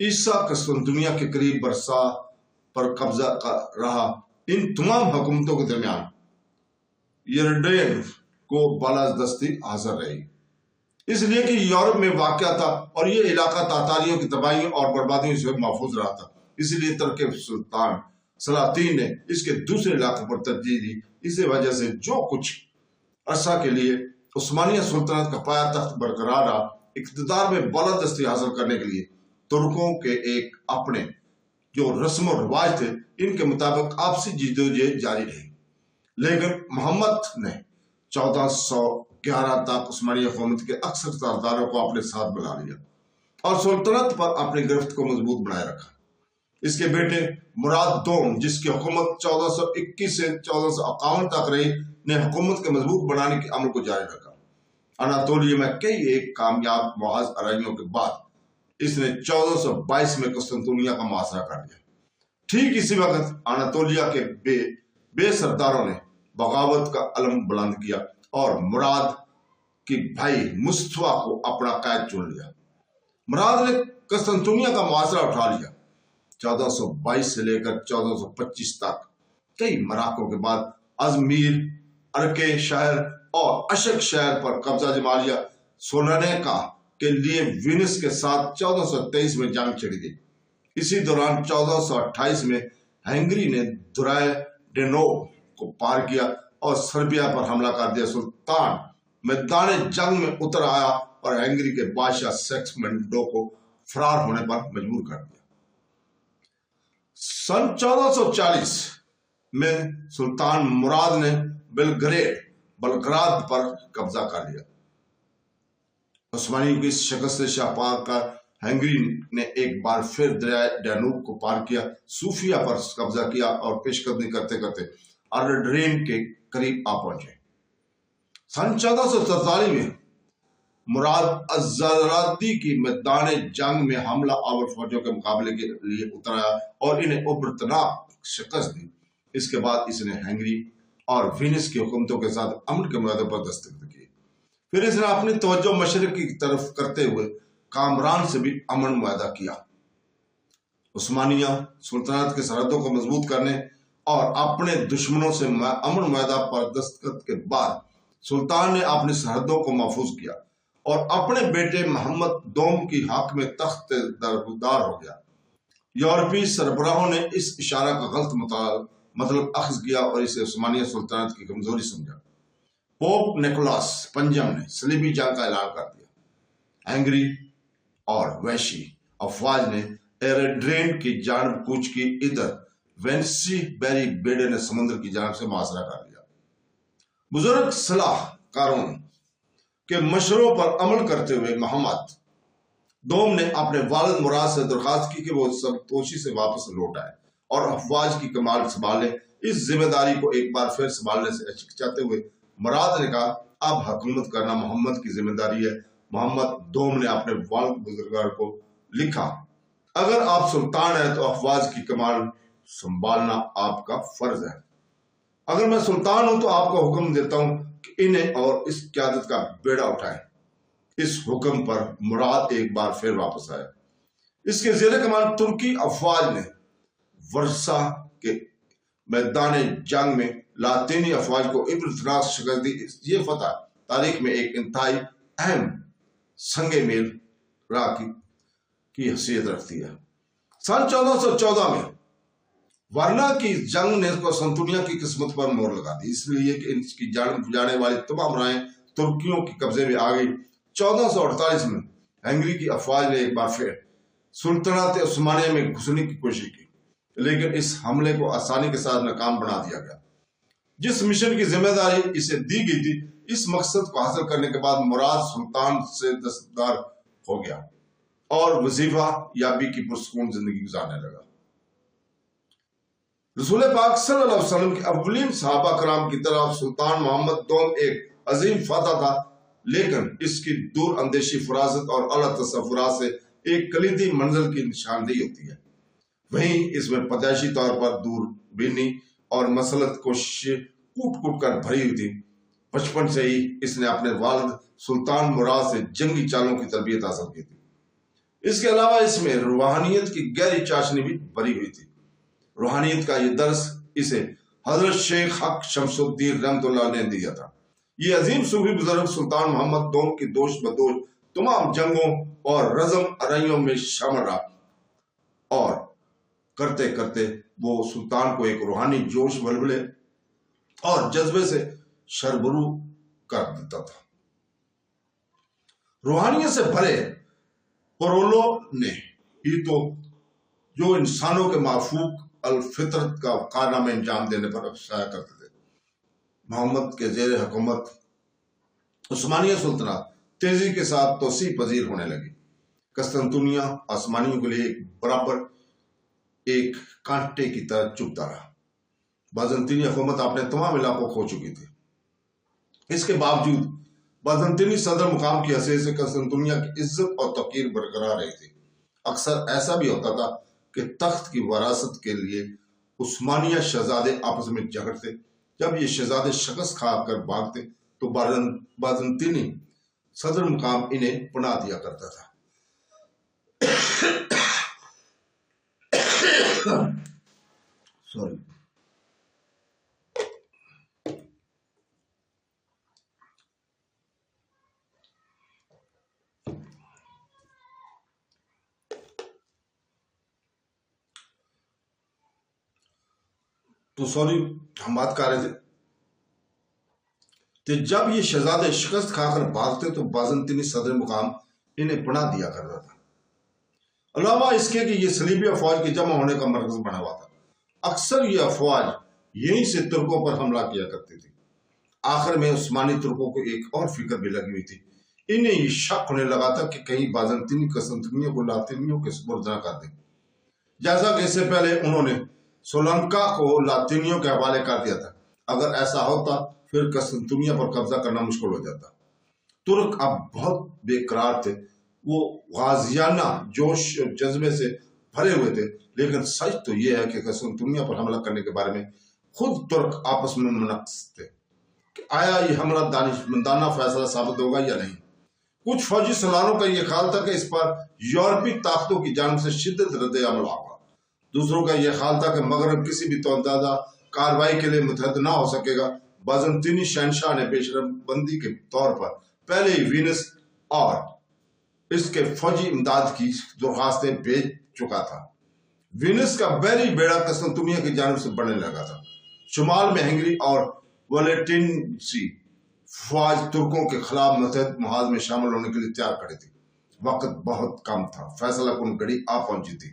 عیسیٰ قسطنطنیہ کے قریب برسا پر قبضہ رہا۔ ان تمام حکومتوں کے درمیان یرڈین کو بالادستی حاصل رہی، اس لیے کہ یورپ میں واقع تھا اور یہ علاقہ تاتاریوں کی تباہیوں اور بربادیوں سے محفوظ رہا تھا۔ اسی لیے ترک سلطان سلاطین نے اس کے دوسرے علاقے پر ترجیح دی۔ اسی وجہ سے جو کچھ عرصہ کے لیے عثمانیہ سلطنت کا پایا تخت برقرار رہا، اقتدار میں بالادستی حاصل کرنے کے لیے ترکوں کے ایک اپنے جو رسم و رواج تھے، ان کے مطابق آپسی جدوجہد جاری رہی۔ لیکن محمد نے 1411 تک عثمانی حکومت کے اکثر سرداروں کو اپنے ساتھ بلا لیا اور سلطنت پر اپنی گرفت کو مضبوط بنائے رکھا۔ اس کے بیٹے مراد دوم، جس کی حکومت 1421 سے 1451 تک رہی، نے حکومت کے مضبوط بنانے کے عمل کو جاری رکھا۔ اناطولیہ میں کئی ایک کامیاب محاذ آرائیوں کے بعد اس نے 1422 میں قسطنطنیہ کا محاصرہ کر لیا۔ ٹھیک اسی وقت اناطولیہ کے بے سرداروں نے بغاوت کا علم بلند کیا اور مراد کی بھائی مصطفیٰ کو اپنا قائد چن لیا۔ مراد نے قسطنطنیہ کا محاصرہ اٹھا لیا۔ 1422 سے لے کر 1425 تک کئی مراحل کے بعد ازمیر، ارکے شہر اور اشک شہر پر قبضہ جما لیا۔ سولونیکا کے لیے وینس کے ساتھ 1423 میں جنگ چھڑی گئی۔ اسی دوران 1428 میں ہنگری نے دریائے ڈینوب کو پار کیا اور سربیا پر حملہ کر دیا۔ سلطان میدان جنگ میں اتر آیا اور ہنگری کے بادشاہ سیگسمنڈو کو فرار ہونے پر مجبور کر دیا۔ سن 1440 میں سلطان مراد نے بلگراد پر قبضہ کر لیا۔ عثمانیوں کی شکست سے شاپا کر ہنگری نے ایک بار پھر دریائے ڈینوب کو پار کیا، صوفیہ پر قبضہ کیا اور پیش قدمی کرتے کرتے ارڈرین کے قریب آ پہنچے۔ سن 1447 میں مراد الزرادی کی میدان جنگ میں حملہ آور فوجوں کے مقابلے کے لیے اتر آیا اور انہیں ابرتناک شکست دی۔ اس کے بعد اس نے ہنگری اور وینس کی حکومتوں کے ساتھ امن کے معاہدے پر دستخط کیے۔ پھر اس نے اپنی توجہ مشرق کی طرف کرتے ہوئے کامران سے بھی امن معاہدہ کیا۔ عثمانیہ سلطنت کی سرحدوں کو مضبوط کرنے اور اپنے دشمنوں سے امن معاہدہ پر دستخط کے بعد سلطان نے اپنی سرحدوں کو محفوظ کیا اور اپنے بیٹے محمد دوم کی حق میں تخت دربدار ہو گیا۔ یورپی سربراہوں نے اس اشارہ کا غلط مطلب اخذ کیا اور اسے عثمانیہ سلطنت کی کمزوری سمجھا۔ پوپ نیکولاس پنجم نے صلیبی جنگ کا اعلان کر دیا۔ ہنگری اور ویشی افواج نے ایرڈرین کی جانب کوچ کی۔ ادھر وینسی بیری بیڈے نے سمندر کی جانب سے محاصرہ کر لیا۔ بزرگ صلاح کاروں کے مشوروں پر عمل کرتے ہوئے محمد دوم نے اپنے والد مراد سے درخواست کی کہ وہ سب توشی سے واپس لوٹ آئے اور افواج کی کمال سنبھالے۔ اس ذمہ داری کو ایک بار پھر سنبھالنے سے ہچکچاتے ہوئے مراد نے کہا، اب حکومت کرنا محمد کی ذمہ داری ہے۔ محمد دوم نے اپنے والد بزرگوار کو لکھا، اگر آپ سلطان ہیں تو افواج کی کمال سنبھالنا آپ کا فرض ہے۔ اگر میں سلطان ہوں تو آپ کو حکم دیتا ہوں کہ انہیں اور اس قیادت کا بیڑا اٹھائیں۔ اس حکم پر مراد ایک بار پھر واپس آیا۔ اس کے زیر کمان ترکی افواج نے ورسا کے میدان جنگ میں لاطینی افواج کو ابرتناک شکست دی۔ یہ فتح تاریخ میں ایک انتہائی اہم سنگ میل راہ کی حیثیت رکھتی ہے۔ سن 1414 میں ورنا کی جنگ نے قسطنطنیہ کی قسمت پر مہر لگا دی، اس لیے کہ ان کی جانب جانے والی تمام راہیں ترکیوں کے قبضے میں آ گئی۔ 1448 میں ہنگری کی افواج نے ایک بار پھر سلطنت عثمانیہ میں گھسنے کی کوشش کی، لیکن اس حملے کو آسانی کے ساتھ ناکام بنا دیا گیا۔ جس مشن کی ذمہ داری اسے دی گئی تھی، اس مقصد کو حاصل کرنے کے بعد مراد سلطان سے دستبردار ہو گیا اور وظیفہ یابی کی پرسکون زندگی گزارنے لگا۔ رسول پاک صلی اللہ علیہ وسلم کے اولین صحابہ کرام کی طرف سلطان محمد دوم ایک عظیم فتح تھا، لیکن اس کی دور اندیشی فراست اور اعلیٰ تصورات سے ایک کلیدی منزل کی نشاندہی ہوتی ہے۔ وہیں اس میں پیدائشی طور پر دور بینی اور مسلط کوششیں کوٹ کر بھری ہوئی تھی۔ بچپن سے ہی اس نے اپنے والد سلطان مراد سے جنگی چالوں کی تربیت حاصل کی تھی۔ اس کے علاوہ اس میں روحانیت کی گہری چاشنی بھی بری ہوئی تھی۔ روحانیت کا یہ درس اسے حضرت شیخ حق شمس الدین رحمت اللہ نے دیا تھا۔ یہ عظیم صوفی بزرگ سلطان محمد دوم کی دوش بدوش تمام جنگوں اور رزم ارائیوں میں شامل رہا، اور کرتے کرتے وہ سلطان کو ایک روحانی جوش ولولے اور جذبے سے شربرو کر دیتا تھا۔ روحانیت سے بھرے پرولو نے ہی تو جو انسانوں کے معفوق الفطرت کا کارنامہ انجام دینے پر افسایا کرتے تھے۔ محمد کے زیر حکومت عثمانیہ سلطنت تیزی کے ساتھ توسیع پذیر ہونے لگی۔ قسطنطنیہ عثمانیوں کے لیے ایک برابر ایک کانٹے کی طرح چبھتا رہا۔ بازنطینی حکومت اپنے تمام علاقوں کھو چکی تھی۔ اس کے باوجود بازنطینی صدر مقام کی حیثیت سے قسطنطنیہ کی عزت اور توقیر برقرار رہی تھی۔ اکثر ایسا بھی ہوتا تھا کہ تخت کی وراثت کے لیے عثمانیہ شہزادے آپس میں جھگڑتے۔ جب یہ شہزادے شکست کھا کر بھاگتے تو بازنطینی صدر مقام انہیں پناہ دیا کرتا تھا۔ سوری ہم بات کر رہے تھے کہ جب یہ شہزادے شکست کھا کر بھاگتے تو بازنطینی صدر مقام انہیں پناہ دیا کرتا تھا۔ علاوہ اس کے کہ یہ صلیبی افواج کی جمع ہونے کا مرکز بنا ہوا تھا۔ اکثر یہ افواج یہیں سے ترکوں پر حملہ کیا کرتی تھی۔ آخر میں عثمانی ترکوں کو ایک اور فکر بھی لگی ہوئی تھی۔ انہیں یہ شک ہونے لگا تھا کہ کہیں بازنطینی قسطنطنیہ کو لاطینیوں کے سپرد نہ کر دیں، جیسا کہ اس سے پہلے انہوں نے سولنکا کو لاطینیوں کے حوالے کر دیا تھا۔ اگر ایسا ہوتا پھر قسطنطنیہ پر قبضہ کرنا مشکل ہو جاتا۔ ترک اب بہت بے قرار تھے، وہ غازیانہ جوش اور جذبے سے بھرے ہوئے تھے، لیکن سچ تو یہ ہے کہ قسطنطنیہ پر حملہ کرنے کے بارے میں خود ترک آپس میں منقص تھے کہ آیا یہ حملہ دانشمندانہ فیصلہ ثابت ہوگا یا نہیں۔ کچھ فوجی سالاروں کا یہ خیال تھا کہ اس پر یورپی طاقتوں کی جانب سے شدت رد عمل ہوگا۔ دوسروں کا یہ خیال تھا کہ مغرب کسی بھی توانائی کارروائی کے لیے متحد نہ ہو سکے گا۔ بازنطینی شہنشاہ نے پیشرفت بندی کے طور پر پہلے ہی وینس اور اس کے فوجی امداد کی درخواستیں بھیج چکا تھا۔ وینس کا بحری بیڑا قسطنطنیہ کی جانب سے بڑھنے لگا تھا۔ شمال میں ہنگری اور ولیٹنسی فوج ترکوں کے خلاف متحد محاذ میں شامل ہونے کے لیے تیار کھڑی تھی۔ وقت بہت کم تھا، فیصلہ کن گھڑی آ پہنچی تھی۔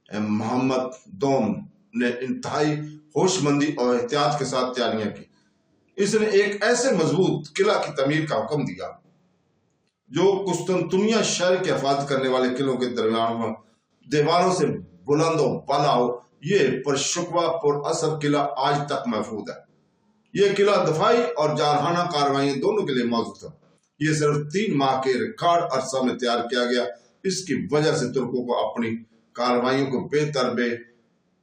محمد دوم نے انتہائی ہوش مندی اور احتیاط کے ساتھ تیاریاں کی۔ اس نے ایک ایسے مضبوط قلعہ کی تعمیر کا حکم دیا جو قسطنطنیہ شہر کی حفاظت کرنے والے قلعوں کے درمیان دیواروں سے بلند و بالا ہو۔ یہ پرشکوہ پر اثر قلعہ آج تک محفوظ ہے۔ یہ قلعہ دفاعی اور جارحانہ کارروائیوں دونوں کے لیے موزوں تھا۔ یہ صرف 3 ماہ کے ریکارڈ عرصہ میں تیار کیا گیا۔ اس کی وجہ سے ترکوں کو اپنی کارروائیوں کو بہتر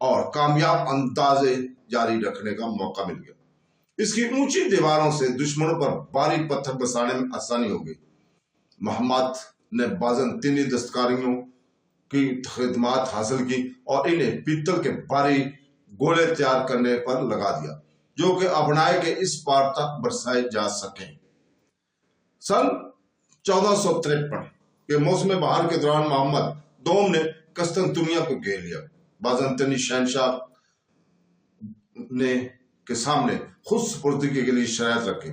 اور کامیاب اندازے جاری رکھنے کا موقع مل گیا۔ اس کی اونچی دیواروں سے دشمنوں پر بھاری پتھر برسانے میں آسانی ہو گئی۔ محمد نے بازنطینی دستکاریوں کی خدمات حاصل کی اور انہیں پیتل کے بھاری گولے تیار کرنے پر لگا دیا جو کہ ابنائے کے اس پار تک برسائے جا سکیں۔ سن 1453 کے موسم بہار کے دوران محمد دوم نے قسطنطنیہ کو گھیر لیا۔ بازنطینی شہنشاہ نے کے سامنے خود سپردگی کے لیے شرائط رکھے۔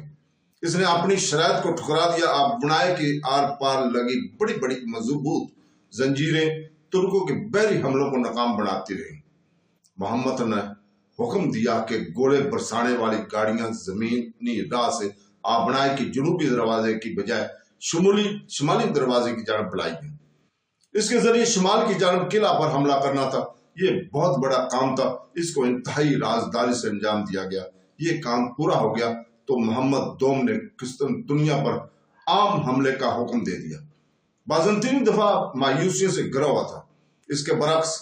اس نے اپنی شرائط کو ٹھکرا دیا۔ ابنائے کی آر پار لگی بڑی بڑی مضبوط زنجیریں ترکوں کے بحری حملوں کو ناکام بناتی رہیں۔ محمد نے حکم دیا کہ گولے برسانے والی گاڑیاں زمینی راہ سے ابنائے کی جنوبی دروازے کی بجائے شمالی دروازے کی جانب بڑھائی گئیں۔ اس کے ذریعے شمال کی جانب قلعہ پر حملہ کرنا تھا۔ یہ بہت بڑا کام تھا، اس کو انتہائی رازداری سے انجام دیا گیا۔ یہ کام پورا ہو گیا تو محمد دوم نے قسطنطنیہ پر عام حملے کا حکم دے دیا۔ بازنطینی دفاع مایوسیوں سے گرا ہوا تھا۔ اس کے برعکس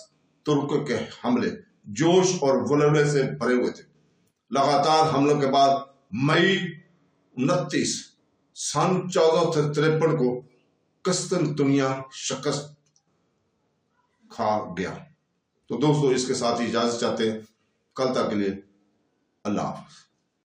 ترکوں کے حملے جوش اور ولولے سے بھرے ہوئے تھے۔ لگاتار حملوں کے بعد مئی 29 سن 1453 کو قسطنطنیہ شکست کھا گیا۔ تو دوستو اس کے ساتھ ہی اجازت چاہتے ہیں، کل تک کے لیے اللہ حافظ۔